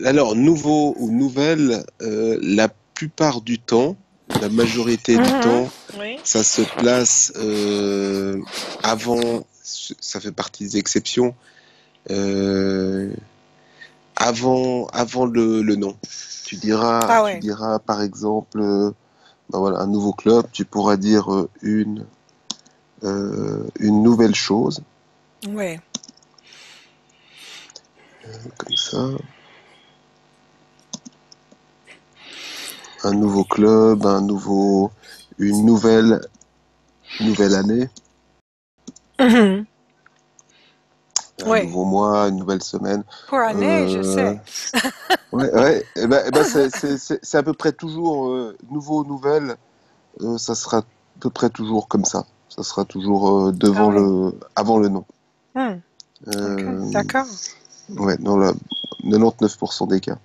Alors, nouveau ou nouvelle, la plupart du temps, la majorité du Mhm. temps, Oui. ça se place avant, ça fait partie des exceptions, euh, avant le nom. Ah Tu ouais. diras par exemple, ben voilà, un nouveau club, tu pourras dire une nouvelle chose, Oui. comme ça, un nouveau club, une nouvelle année, Mhm. un Oui. nouveau mois, une nouvelle semaine. Pour année, je Euh, sais. ouais, c'est à peu près toujours nouveau, nouvelle, ça sera à peu près toujours comme ça. Ça sera toujours Ah oui. avant le nom. Hmm. Ok, Euh, d'accord. ouais, dans la 99% des cas.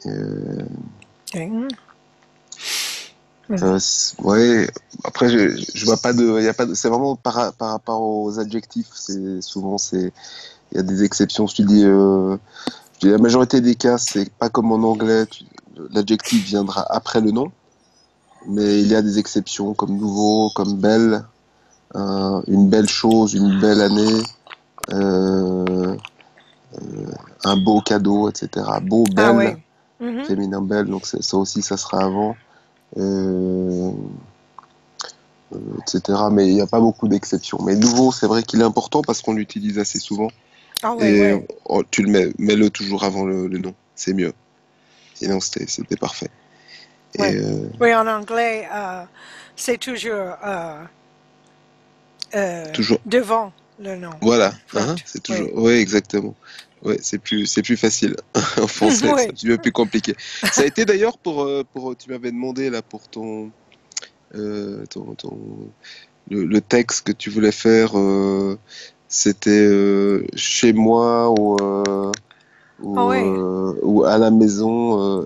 Euh, Ok. Mhm. ouais, après, je vois pas y a pas de, c'est vraiment par rapport aux adjectifs. Il y a des exceptions. Je dis la majorité des cas, c'est pas comme en anglais. L'adjectif viendra après le nom. Mais il y a des exceptions comme nouveau, comme belle, une belle chose, une belle année, euh, un beau cadeau, etc. Beau, Ah belle, oui. Mhm. féminin belle, donc ça aussi, ça sera avant, euh, etc. Mais il n'y a pas beaucoup d'exceptions. Mais nouveau, c'est vrai qu'il est important parce qu'on l'utilise assez souvent. Ah oui, Et oui. oh, mets-le toujours avant le nom, c'est mieux. Sinon, c'était parfait. Et Oui. Oui, en anglais, c'est toujours toujours, devant le nom. voilà, Front. hein, c'est Oui. toujours, ouais, exactement. Ouais, c'est plus facile. En français, c'est un Oui. petit peu plus compliqué. Ça a été d'ailleurs tu m'avais demandé là pour le texte que tu voulais faire, c'était chez moi Ah oui. ou à la maison.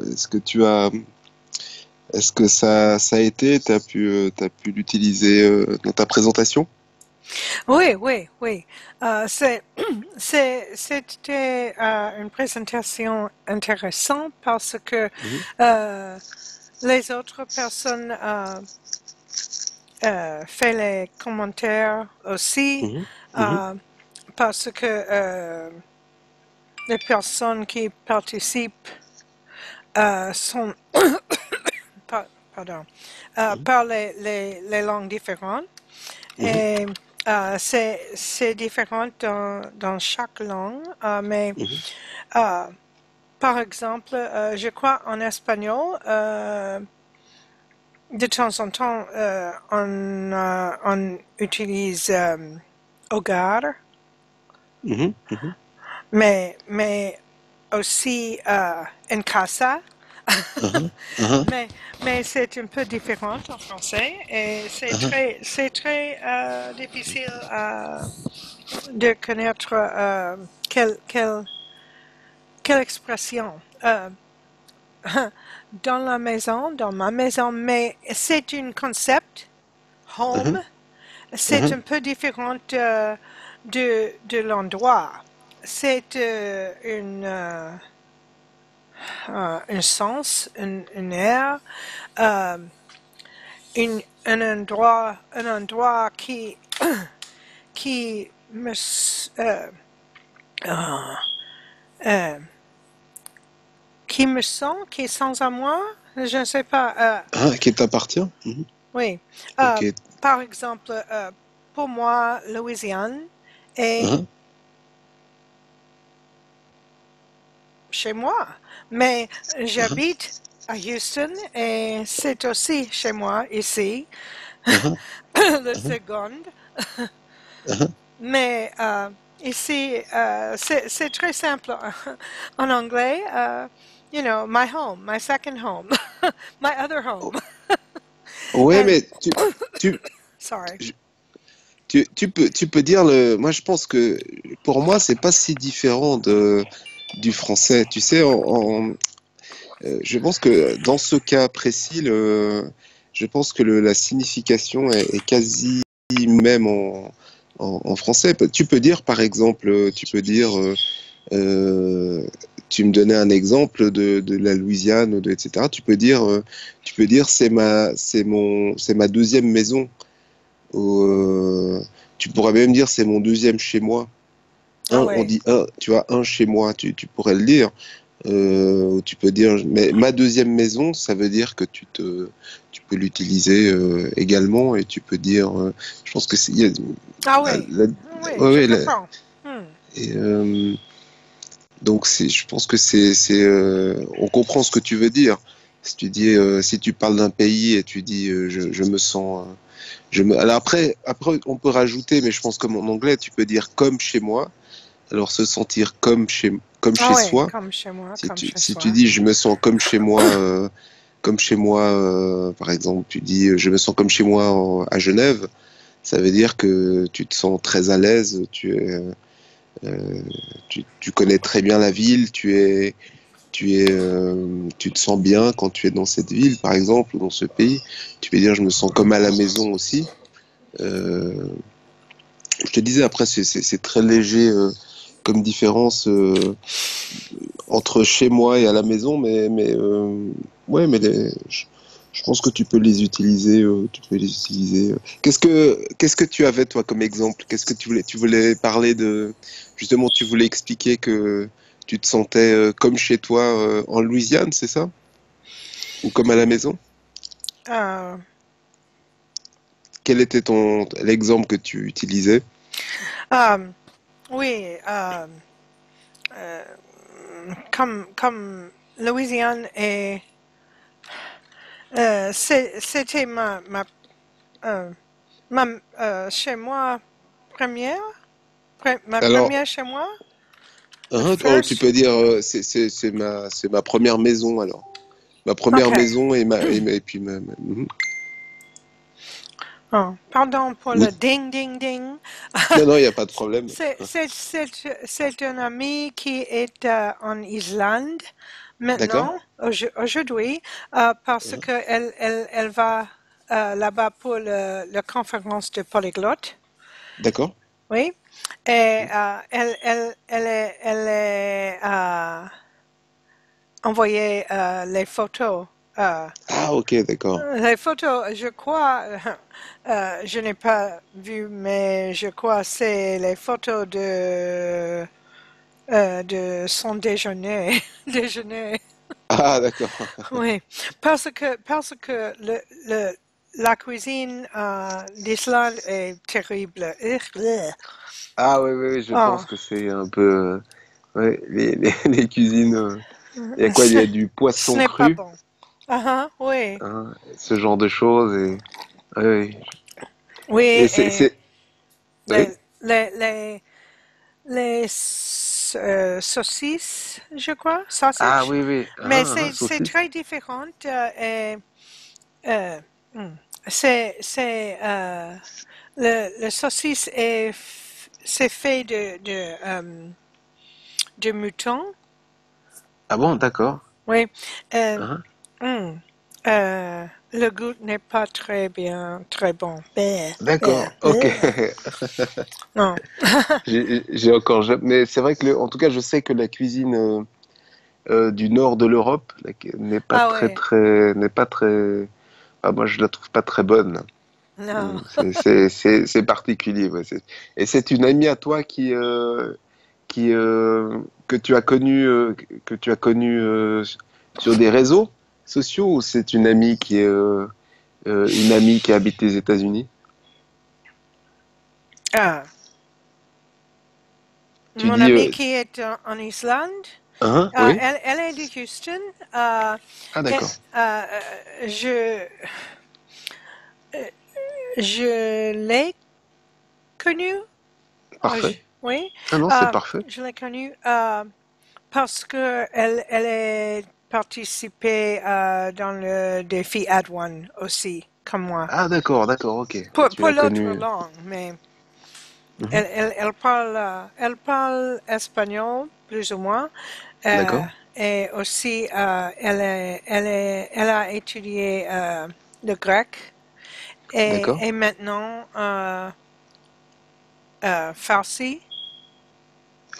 Est-ce que ça a été, t'as pu l'utiliser dans ta présentation? Oui, oui, oui. C'était une présentation intéressante parce que Mhm, euh, les autres personnes fait les commentaires aussi mhm, mhm, euh, parce que les personnes qui participent sont par- pardon mhm, parlent les langues différentes mhm, et c'est différent dans chaque langue mais mhm. euh, par exemple je crois en espagnol de temps en temps on utilise hogar Mhm, mhm, mais aussi en casa. aha, aha, mais mais c'est un peu différent en français et aha. c'est très difficile de connaître quelle expression dans la maison, dans ma maison, mais c'est un concept home. Mhm, C'est mhm, un peu différent de l'endroit. C'est un sens, un air, euh, un endroit qui me, euh, euh, qui me sent, qui est sans à moi. Je ne sais pas. ah, qui t'appartient? Mhm. Oui. Ok. Euh, Par exemple, pour moi, Louisiane est Aha, chez moi. Mais aha, j'habite à Houston et c'est aussi chez moi ici, aha, le aha, second. aha. Mais ici, c'est très simple en anglais. You know, my home, my second home, my other home. Ouais, And mais tu, sorry. je- tu peux dire moi, je pense que pour moi, c'est pas si différent du français. Tu sais, je pense que dans ce cas précis, je pense que la signification est quasi même en français. Tu peux dire, par exemple, tu peux dire, euh, tu me donnais un exemple de la Louisiane, etc. Tu peux dire c'est ma deuxième maison. Ou, tu pourrais même dire c'est mon deuxième chez moi. Ah On oui. dit un, tu vois, un chez moi, tu pourrais le dire. Ou tu peux dire, mais ma deuxième maison, ça veut dire que tu peux l'utiliser également et tu peux dire, je pense que c'est, il y a, Ah la- oui. la- Oui, ouais, je ouais, comprends. Hmm. et, donc je pense que on comprend ce que tu veux dire. Si tu dis, si tu parles d'un pays et tu dis, je me sens, alors après, on peut rajouter, mais je pense comme en anglais, tu peux dire comme chez moi. Alors se sentir comme Ah chez oui, soi. comme chez moi, comme chez Si tu soi. dis je me sens comme chez moi, par exemple, tu dis je me sens comme chez moi à Genève, ça veut dire que tu te sens très à l'aise, euh, tu connais très bien la ville, tu te sens bien quand tu es dans cette ville, par exemple, ou dans ce pays. Tu peux dire je me sens comme à la maison aussi. Euh, je te disais après c'est très léger comme différence. Entre chez moi et à la maison, ouais, je pense que tu peux les utiliser. Tu peux les utiliser. Qu'est-ce que tu avais toi comme exemple? Qu'est-ce que tu voulais parler de justement, tu voulais expliquer que tu te sentais comme chez toi en Louisiane, c'est ça? Ou comme à la maison? Euh, Quel était l'exemple que tu utilisais? euh, oui, euh, comme Louisiane et c'était euh, ma chez moi première, ma Alors, première chez moi, the oh, tu first. peux dire c'est ma première maison alors. Ma première Okay. maison et puis mhm. Oh, pardon pour Oui. le ding ding ding. Non, non, il n'y a pas de problème. C'est un ami qui est en Islande D'accord? maintenant, aujourd'hui, parce que elle va là-bas pour la conférence de polyglotte. D'accord? Oui. Et elle est envoyé les photos. euh, Ah, ok, d'accord. Les photos, je crois, je n'ai pas vu, mais je crois c'est les photos de son déjeuner. Déjeuner. Ah, d'accord. Oui, parce que la cuisine d'Islande est terrible. Ah, oui, oui, oui, je Oh, pense que c'est un peu. Ouais, les cuisines. Il y a quoi? Il y ce, a du ce poisson n'est pas cru, bon. Ah, ah, oui, hein, ce genre de choses. Oui, oui. Et oui, c'est. et Oui? les, les, les, les saucisses, je crois, Ah, sausage. oui, oui. Mais c'est Saucisse. très différent. Et, euh, hmm, le saucisse c'est fait de mouton. Ah bon, d'accord. Oui. Euh, Hein. hmm, le goût n'est pas très bien, très bon. Bleh, bleh, D'accord, ok. bleh. Non. J'ai encore jamais. Mais c'est vrai que, en tout cas, je sais que la cuisine du nord de l'Europe Ah ouais. n'est pas très. Ah, moi, je la trouve pas très bonne. Non. C'est particulier. Ouais, et c'est une amie à toi que tu as que tu as connue sur des réseaux sociaux ou c'est une amie une amie qui habite les États-Unis? Ah. Tu Mon dis, amie qui est en Islande, hein, oui? elle est de Houston. Euh, Ah, et, d'accord. je, je l'ai connue. Parfait. Oui, Ah non, c'est parfait. je l'ai connue parce que elle est participée dans le défi Ad One aussi, comme moi. Ah, d'accord, d'accord, ok. Tu Pour l'as l'autre connu. langue, mais Mhm. elle parle espagnol, plus ou moins. Euh, D'accord, et aussi, elle a étudié le grec d'accord. et maintenant farsi.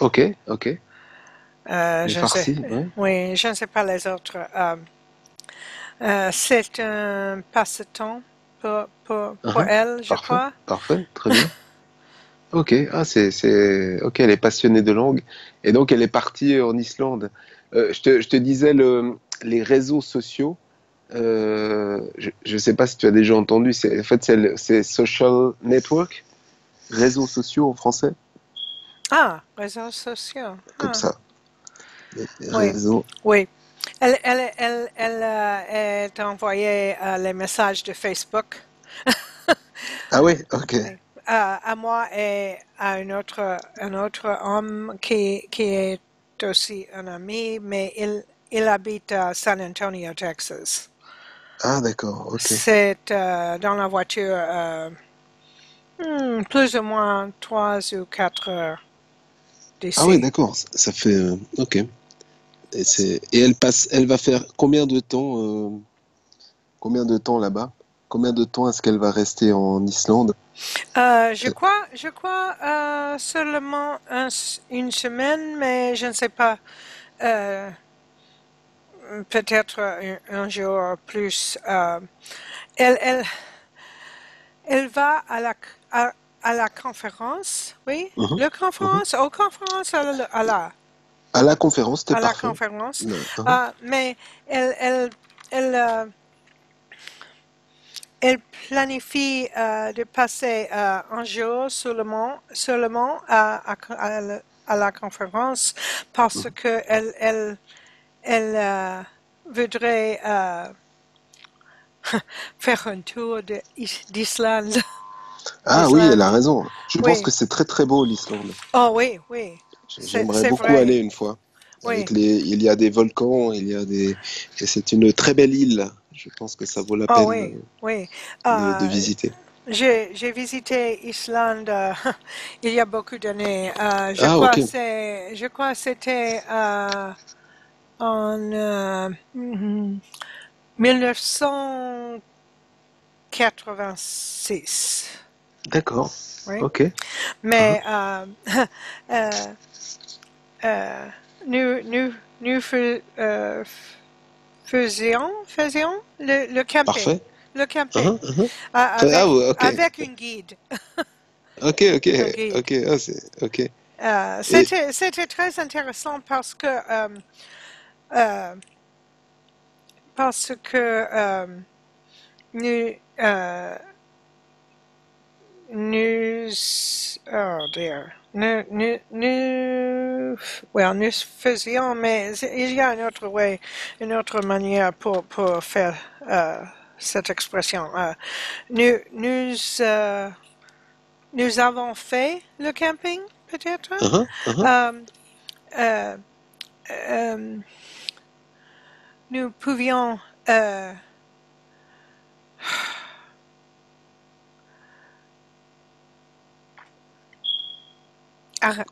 Ok, ok. Les Je ne sais, farcis, ouais. oui, je ne sais pas les autres. C'est un passe-temps pour Uhum. elle, je Parfait, crois. parfait, très bien. Ok, ok, elle est passionnée de langue et donc elle est partie en Islande. Je te disais les réseaux sociaux. Je sais pas si tu as déjà entendu. En fait, c'est social network, réseaux sociaux en français, Ah, réseaux sociaux. comme Ah, ça. Les oui, réseaux. oui. Elle t'a envoyé les messages de Facebook. Ah ouais, ok. Oui. À moi et à un autre homme qui est aussi un ami, mais il habite à San Antonio, Texas. Ah d'accord, ok. C'est dans la voiture plus ou moins 3 ou 4 heures Ah ouais, d'ici. d'accord. Ça fait ok. Et elle passe, elle va faire combien de temps là-bas? Combien de temps est-ce qu'elle va rester en Islande? Je crois seulement une semaine, mais je ne sais pas. Euh, Peut-être un jour plus. Elle, elle, elle va à la conférence, oui, Mhm, la mhm. conférence, aux conférences, À la conférence, c'était à la parfait. conférence. Mhm. Mais elle, elle, elle, euh, elle planifie de passer un jour seulement à la conférence parce Mhm. que elle voudrait faire un tour d'Islande. Ah oui, elle a D'Islande. raison. Je pense Oui. que c'est très très beau l'Islande. Oh oui, oui. J'aimerais C'est beaucoup aller vrai. une fois. Oui. Il y a des volcans, et c'est une très belle île. Je pense que ça vaut la Oh peine oui, oui. de Euh, visiter. j'ai visité Islande il y a beaucoup d'années. Ah ok, Je crois c'était en 1986. d'accord. Oui. Ok. Mhm. Mais euh, euh, nous faisions le camping. Parfait. Le camping Mhm, mhm. Ah ouais, ok. avec une guide. Ok, ok, Un guide. ok. Ah, ok. Et C'était très intéressant euh, parce que nous, euh, nous, oh dear, nous faisions, mais il y a une autre manière pour faire cette expression. Nous, nous, euh, nous avons fait le camping, peut-être. mhm, mhm. Euh, euh, euh, nous pouvions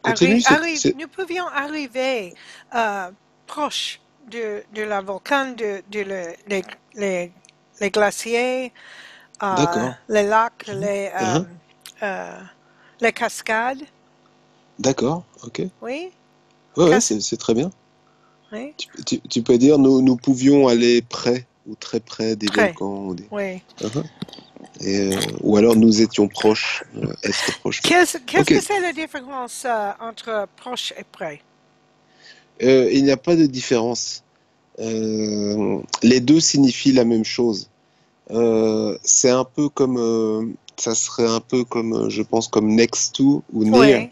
Continue, nous pouvions arriver euh, proche de la volcan, les, les glaciers, d'accord. les lacs, Mhm. euh, les cascades. D'accord, ok. Oui, Ouais, ouais, cas- c'est très bien. oui, Tu peux dire nous pouvions aller près ou très près des très, volcans oui. Mhm. Ou alors nous étions proches, être proche. Qu'est-ce Ok. que c'est la différence entre proche et près? Il n'y a pas de différence. Les deux signifient la même chose. C'est un peu comme, ça serait un peu comme, je pense, comme next to ou near. Oui,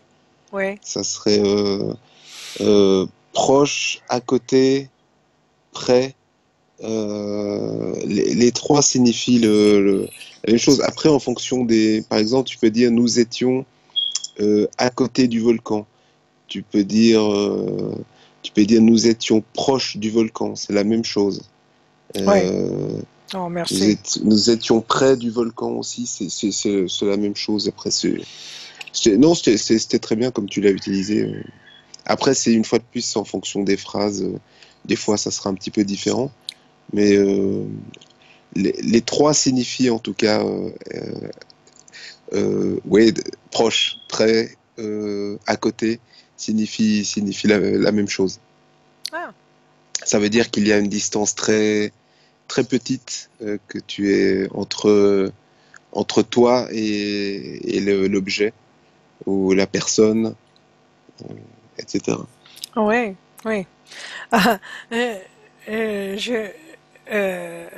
oui, Ça serait proche, à côté, près. Les trois signifient la même chose. Après, en fonction par exemple, tu peux dire nous étions à côté du volcan. Tu peux dire, euh, tu peux dire nous étions proches du volcan. C'est la même chose. oui. Euh, Oh, merci. nous étions près du volcan aussi. C'est la même chose. Après, non, c'était très bien comme tu l'as utilisé. Après, c'est une fois de plus en fonction des phrases. Des fois, ça sera un petit peu différent. Mais les trois signifient en tout cas oui, proche, près, à côté, signifie la même chose. Ah, Ça veut dire qu'il y a une distance très, très petite que tu es entre toi et l'objet ou la personne, etc. oui, oui. Ah, euh, je, euh,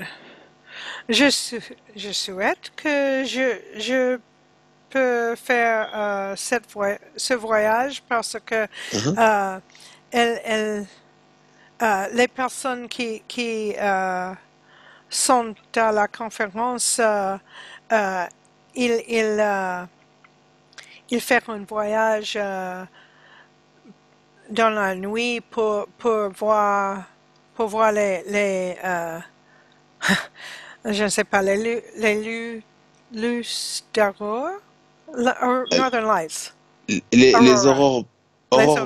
je souhaite que je peux faire ce voyage parce que Mhm. euh, elle, les personnes qui sont à la conférence, euh, ils, ils, euh, ils font un voyage dans la nuit pour voir je ne sais pas, lus d'aurore, Northern Lights, Les Aurora, les aurores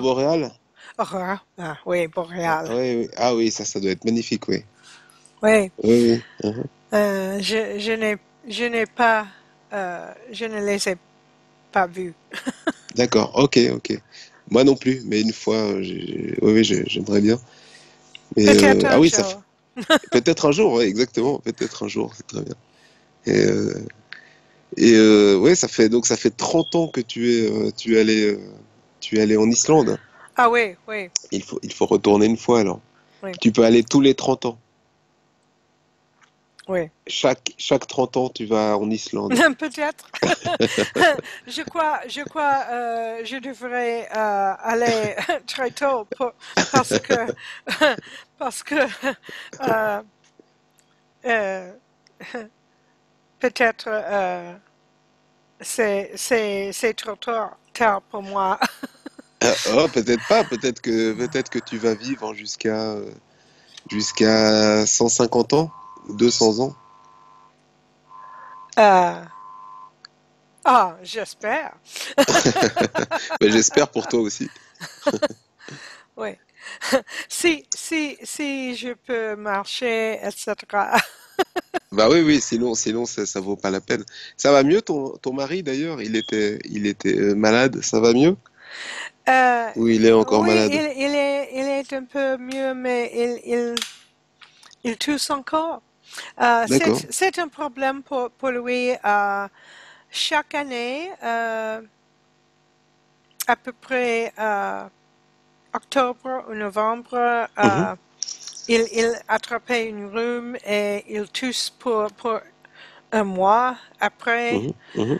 boréales? aurores, ah oui, boréales, Oui, oui. Ah oui, ça doit être magnifique, oui. oui. Oui, oui. Mhm. Je n'ai pas, je ne les ai pas vus. D'accord, ok, ok. Moi non plus, mais une fois, oui, oui, j'aimerais bien. Mais Peut-être ah un oui, jour. peut-être un jour, ouais, exactement, peut-être un jour, c'est très bien. Et, ouais, ça fait 30 ans que tu es allé en Islande. Ah oui, oui, Il faut retourner une fois alors. oui, Tu peux aller tous les 30 ans. oui. Chaque 30 ans, tu vas en Islande. Peut-être. Je devrais aller très tôt parce que, parce que euh, euh, peut-être c'est trop tard pour moi. Ah, oh, peut-être pas, peut-être que tu vas vivre jusqu'à 150 ans ou 200 ans. Euh, j'espère. Ben, j'espère pour toi aussi. Oui. Si je peux marcher, etc. Bah oui, oui, sinon ça vaut pas la peine. Ça va mieux ton mari d'ailleurs? Il était malade, ça va mieux? Euh, Ou il est encore oui, malade? il est un peu mieux, mais il tousse encore. D'accord. C'est un problème pour lui. Chaque année, à peu près octobre ou novembre, Mhm, il attrapait une rhume et il tousse pour un mois. Après, mhm, mhm.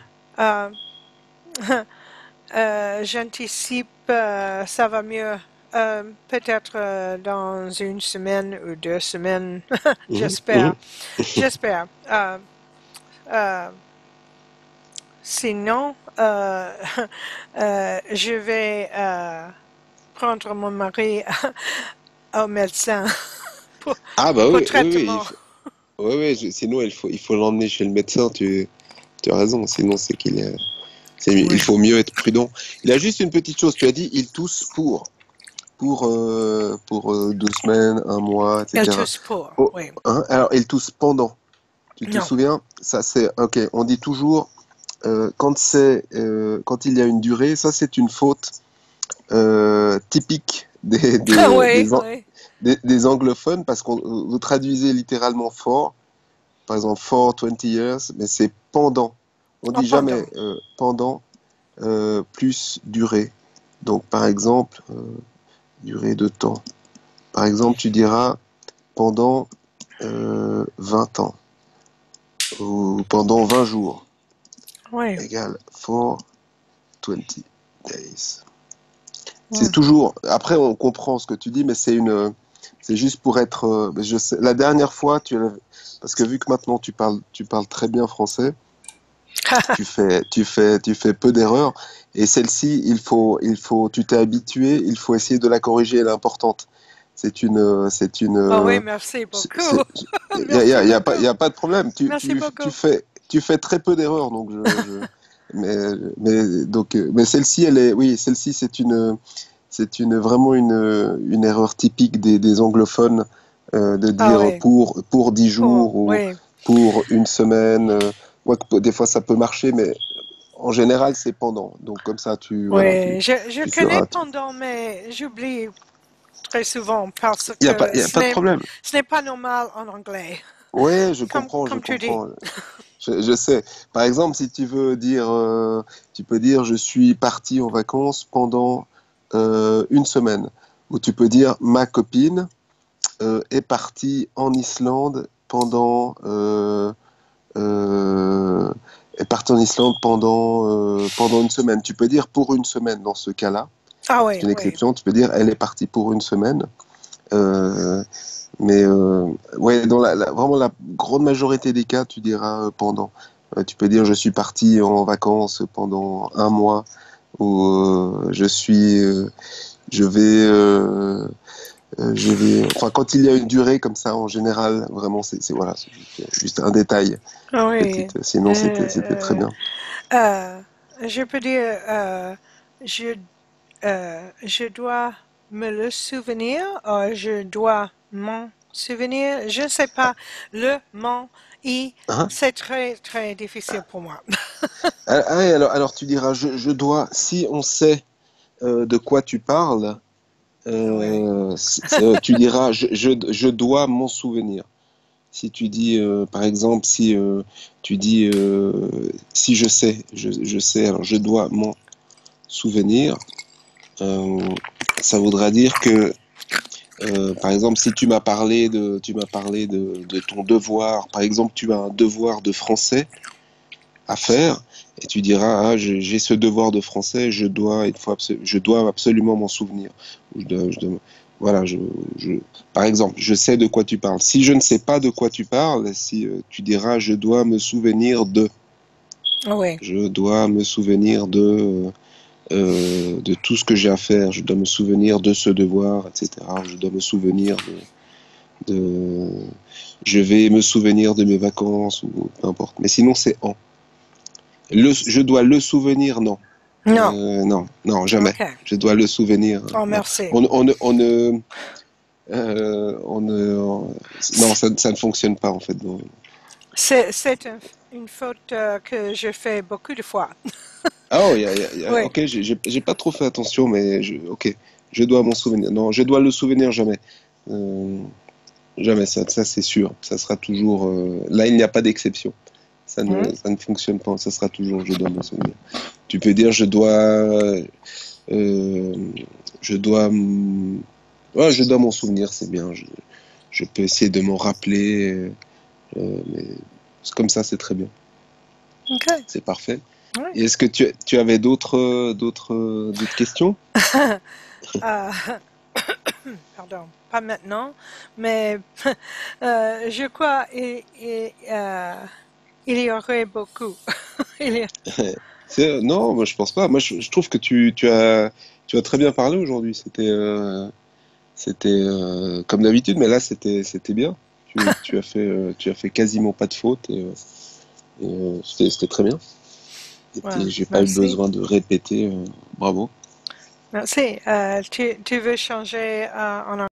euh, j'anticipe, ça va mieux. Peut-être dans une semaine ou 2 semaines, Mhm, j'espère. mhm. J'espère. Euh, Sinon, je vais prendre mon mari au médecin pour, Ah bah pour oui, oui, oui, traitement. oui, oui, sinon il faut l'emmener chez le médecin, tu as raison, sinon il Oui. faut mieux être prudent. Il a juste une petite chose, tu as dit, il tousse pour 2 semaines, un mois, Elle etc. tousse pour, Oh, oui. hein, alors il tousse pendant, tu te Non. souviens? Ça c'est, ok, on dit toujours, quand il y a une durée, ça c'est une faute typique Oui, oui. des anglophones parce qu'on vous traduisez littéralement for, par exemple for 20 years, mais c'est pendant. On En dit jamais pendant. pendant plus durée. Donc par exemple, durée de temps. Par exemple, tu diras pendant 20 ans ou pendant 20 jours Oui. égale for 20 days. C'est Oui. toujours. Après, on comprend ce que tu dis, mais c'est juste pour être. Je sais, la dernière fois, parce que vu que maintenant tu parles très bien français, tu fais peu d'erreurs. Et celle-ci, tu t'es habitué, il faut essayer de la corriger, elle est importante. C'est Oh oui, merci beaucoup. y Merci il y beaucoup. a pas de problème. Merci beaucoup. Tu fais très peu d'erreurs, donc mais celle-ci, oui, celle-ci, vraiment une erreur typique des anglophones de Ah dire oui. pour 10 jours ou Oui. pour une semaine. Des fois, ça peut marcher, mais en général, c'est pendant. Donc, comme ça, Oui. Je tu connais sauras. pendant, mais j'oublie très souvent parce Il n'y a que y a pas de problème. ce n'est pas normal en anglais, Ouais, je comprends, je comme tu dis. comprends. Je sais. Par exemple, si tu veux dire, tu peux dire je suis parti en vacances pendant une semaine. Ou tu peux dire ma copine est partie en Islande euh, est partie en Islande pendant une semaine. Tu peux dire pour une semaine dans ce cas-là. Ah C'est oui, une oui. exception. Tu peux dire elle est partie pour une semaine. Euh, mais ouais, dans vraiment la grande majorité des cas, tu diras pendant. Tu peux dire je suis parti en vacances pendant un mois ou je vais, enfin quand il y a une durée comme ça en général, vraiment voilà, c'est juste un détail, Ah oui. petite. Sinon c'était très bien. Euh, je peux dire, je, je dois me le souvenir, je dois m'en souvenir. Je ne sais pas, le m'en i, Hein. c'est très, très difficile pour moi. Et alors tu diras je dois, si on sait de quoi tu parles, Oui. tu diras je dois m'en souvenir. Si tu dis, par exemple, si tu dis si je sais, alors je dois m'en souvenir, euh, ça voudra dire que, par exemple, si tu m'as parlé de ton devoir, par exemple, tu as un devoir de français à faire, et tu diras, ah, j'ai ce devoir de français, je dois absolument m'en souvenir. Voilà, par exemple, je sais de quoi tu parles. Si je ne sais pas de quoi tu parles, si tu diras, je dois me souvenir de, Oui. je dois me souvenir de tout ce que j'ai à faire, je dois me souvenir de ce devoir, etc. Je dois me souvenir de, je vais me souvenir de mes vacances ou peu importe. Mais sinon, c'est en. Je dois le souvenir, non. Non. Non, jamais. OK. Je dois le souvenir, Oh, non. merci. Non, ça ne fonctionne pas en fait. C'est une faute que je fais beaucoup de fois. Ah, oh, Oui. ok, j'ai pas trop fait attention, mais ok, je dois m'en souvenir. Non, je dois le souvenir jamais. Euh, Jamais, ça c'est sûr. Ça sera toujours. Là, il n'y a pas d'exception. Hmm? Ça ne fonctionne pas. Ça sera toujours je dois m'en souvenir. Tu peux dire euh, je dois, ouais, je dois m'en souvenir, c'est bien. Je peux essayer de m'en rappeler, mais comme ça, c'est très bien. OK. C'est parfait. Oui. Et est-ce que tu avais d'autres questions? Euh, pardon, pas maintenant, mais je crois il y aurait beaucoup. Il y a- Non, moi je pense pas. Moi je trouve que tu as très bien parlé aujourd'hui. C'était comme d'habitude, mais là c'était bien. Tu as fait quasiment pas de fautes et c'était très bien. Et Ouais, puis j'ai pas eu merci. besoin de répéter. Bravo. Merci. Tu veux changer en